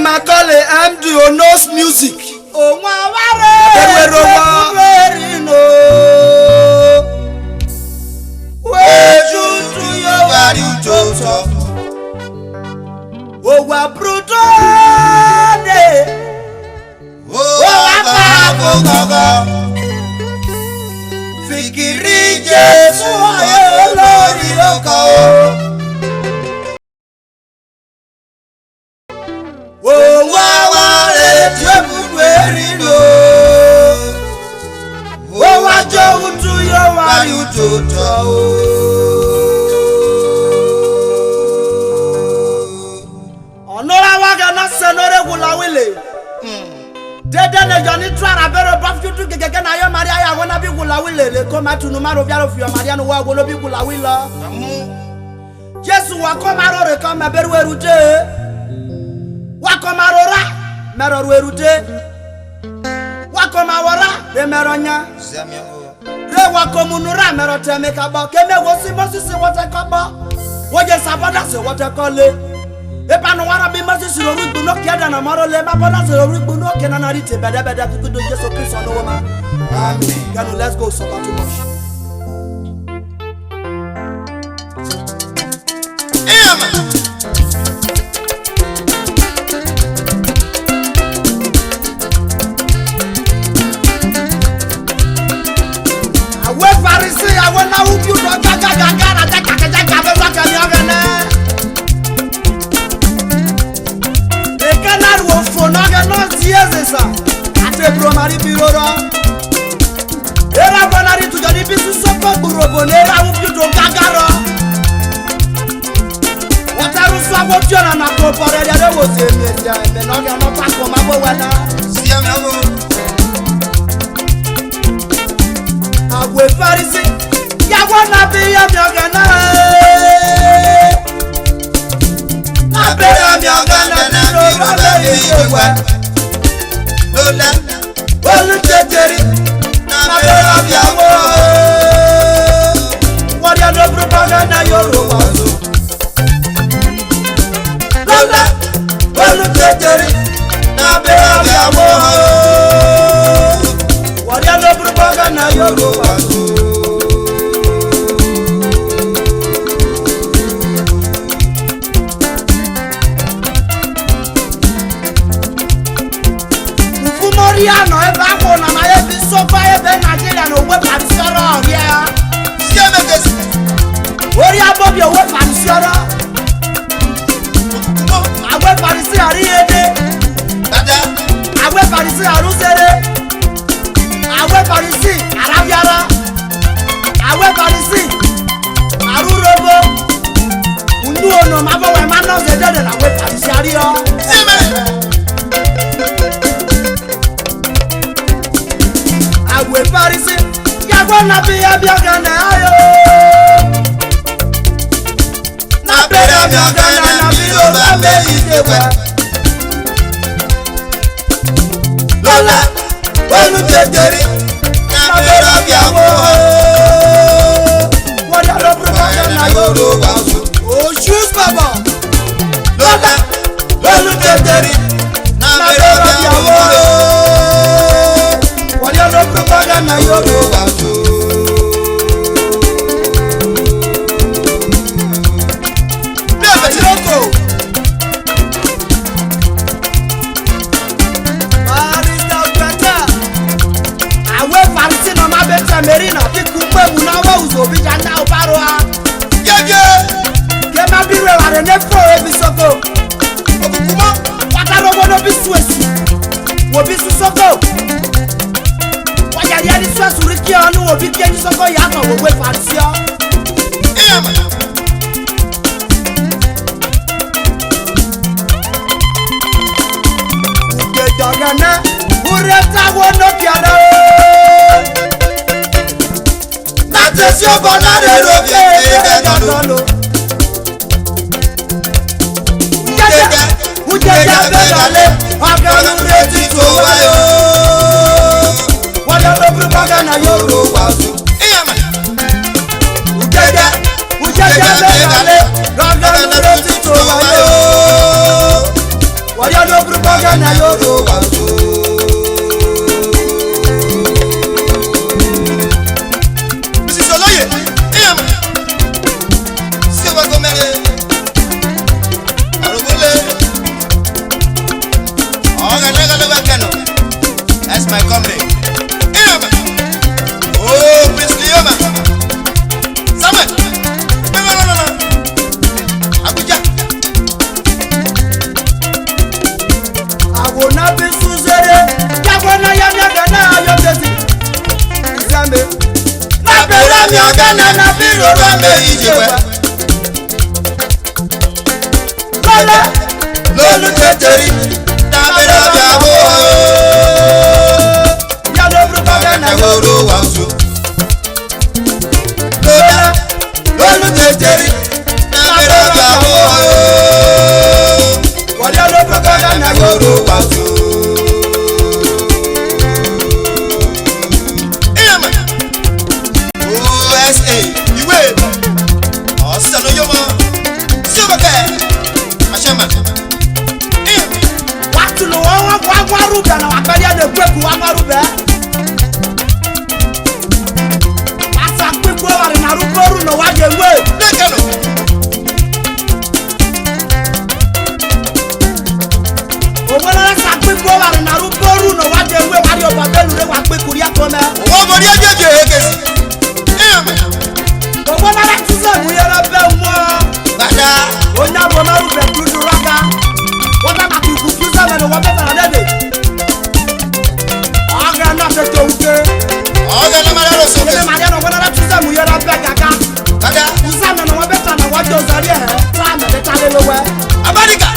Macaulay MD knows music. Oh, wa bruto de fikiri Jesu olori oko wa re tebwerino wa jo utu yo wa utoto senore gulawile dede le joni twara bero bafutu gegege na yo maria ya wona bi gulawile le ko matunu maro biaro fi maria no wa golo bi gulawila Jesu wa ko maro re ko ma beru erute wa ko maro ra mero erute wa ko mawara de meronya re wa ko munura mero teme ka ba keme wo si mosisi wote ko ba wo je sabada se wote ko le Epa no wara be masi siro wi no kia na maro le ma bona siro wi no kia na rite beda beda to do Jesu Christ on woman. Amen. Can let's go so too much. Amen. Awe Pharisee awe na wu bi do gaga na be wa ka ni ogene. Fonaga no tiezesa ate bromari birora era bonari tu jodi bisu soko burobonera upido gagaro wataru swago tiona na kopore ya dewo semia me no ga no pako mabo wana sia mego Awe Pharisee ya wana be ya myogana na be ya myogana Lola, Olu Teteri, Nabera Biawo. What you know, propaganda, Yoruba. Lola, Olu Teteri, Nabera Biawo. What you know, propaganda, Yoruba. No eba ko na ma ye bi so fa e be Nigeria no we pa soro ya sie me des ori abobi o we pa soro awe parisi ari ede dada awe parisi aru sere awe parisi arabiara awe parisi aru robo undu ono ma bo we ma no se dede na we parisi ari o sie me Awe Pharisee, ya gonna be a biogana ayo. Na be a biogana na bilo la be itewa. Lola, Olu Teteri, na be a biago. What a lo propaganda Yoruba. Oh, shoes baba. Lola, Olu Teteri, na be a biago. No propaganda Yoruba too. Loko. Marita Kweta. Awe Pharisee no ma beta merina piku pebu na wa uzo bi janda oparoa. Yeje. Ke ma bi we ware ne fo e bi soko. Okukuma wataro bono bi suesi. Wo bi soko. Ya ni so suriki anu obi bi eni soko ya kan wo we Pharisee o iyama ke jogana ureta wo no kiara na te si obona re ro bi e dono uje ja be dale aganu reti to wa yo What a propaganda Yoruba. Iyama. Ujeja bele, Waya no brubaga na yoro wazo. Mrs. Oloye, Iyama. Sewa gomere. Arugule. Oganega lo bakano. That's my comrade. Iyama. Oh, Prince Lioma. Samuel. No. Abuja. Agona bisuzere. Yabona yamyagana yobezi. Zambe. Na bela myagana na biro rambe ijewa. Lola. Lolu teteri. Tabera biabo. Ya no brubaga na yoro. Nagoro wazo. Lola. Lolu teteri. Tabera biabo. Waya no brubaga na yoro. Nagoro wazo. Iyama. USA. Iwe. Osano yoma. Silvake. Ashama. Iyama. Watu no wa ruba na waperia de kweku wa ruba. Asa kweku wa na ruboru no wa jewe. Nekano. Ogbona sa kweku wa na ruboru no wa jewe wa ri obabelu re wa kweku ri akome. Owo mori ajeje ekesi. Iyama. Ogbona la tuze mu yera be mo. Bada. Onya bo na ruba dudu raka. Wa ba ma ku tuze me no wa be fara dede. Aga na se tonke. Oga na mara lo Ebe soke. Maria no ogbona la tuze mu yera be kaka. Bada. Uzame no wa be ta na wa jo zari e. Sa me de tale lo we. Abadika.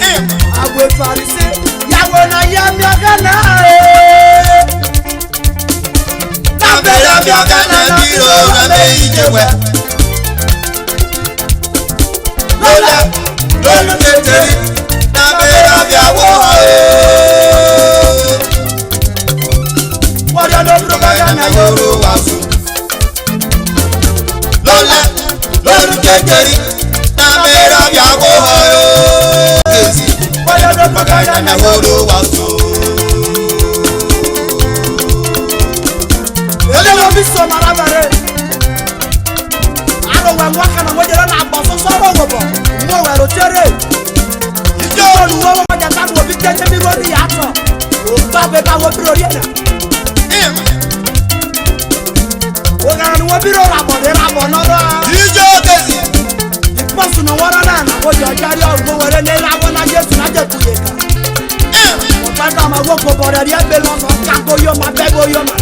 Iyama. Agwe farise yawo na yami agana Tabera biagana biro rambe ijewa. Lola. Lolu teteri. Tabera biabo. wada no brubaga na yo Nagoro wazo. Lola. Lolu teteri. Tabera biabo. Kesi. wada no brubaga na yo Nagoro wazo. ele no biso marabare aro wa mwaka na mojero na agboso soro wobo mo wa rotere ijo oluwo mo ja ta mo bi tete bi go ni yato o ba be ba wo biro ri na Iyama. o ga ni wo biro ra bo no ro Ijo kesi. iposu no wora na na wo jo jari o mo were ne ra bo na Jesu na je kuye ka Iyama. o pa da ma wo ko bore ri ebe lo so ka go yo ma be go yo ma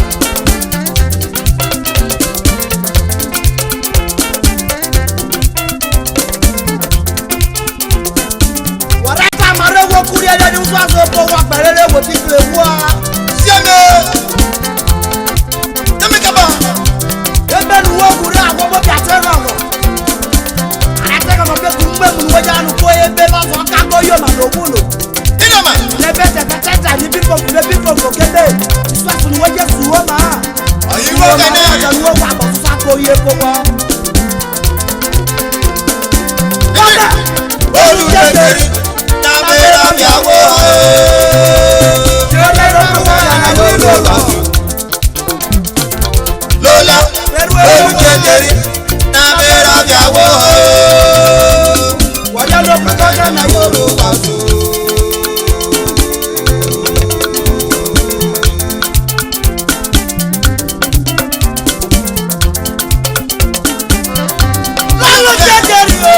warata mare wo kuri ele ni uso aso po wa perele wo ti kle wo Siame. Temi kaba. ebe nu wo kuri awo bo bi atero go ate ko pe ku mbe mu wo ja nu ko ebe ba so ka go yo ma lo wulo Iyama. le be te te ni bi ko kede uso aso nu wo je su wo ma Oyibo kene. ja nu wo wa bo so ko ye ko wo Lola. Lolu teteri. Tabera biabo. Nagoro wazo. Lola. Lolu teteri. Tabera biabo. wada no brubaga na yo Nagoro wazo. lalo jejeri o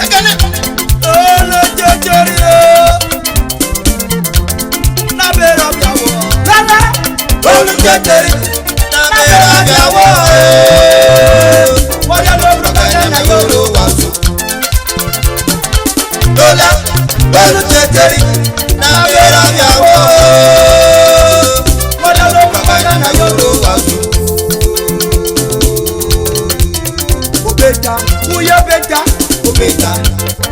Ekene. lalo jejeri o na be ro bi awo lala Lolu teteri. Tabera biabo. wada no brubaga na yo Nagoro wazo. Lola. Lolu teteri. Tabera biabo. wada no brubaga na yo Nagoro wazo. obeta uye beta Obeta.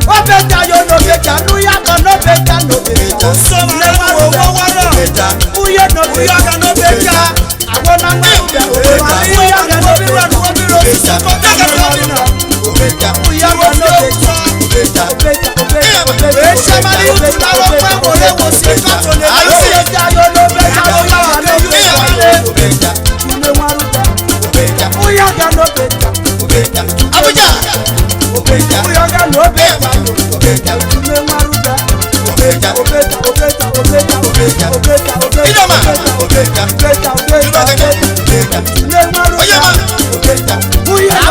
obeta yo no beta nu ya ko no beta no beta o so ma le wo wo wo Obeta. uye no beta no beta awon na ma beta o ma uye no beta no beta Obeta. o so ma le wo Oya,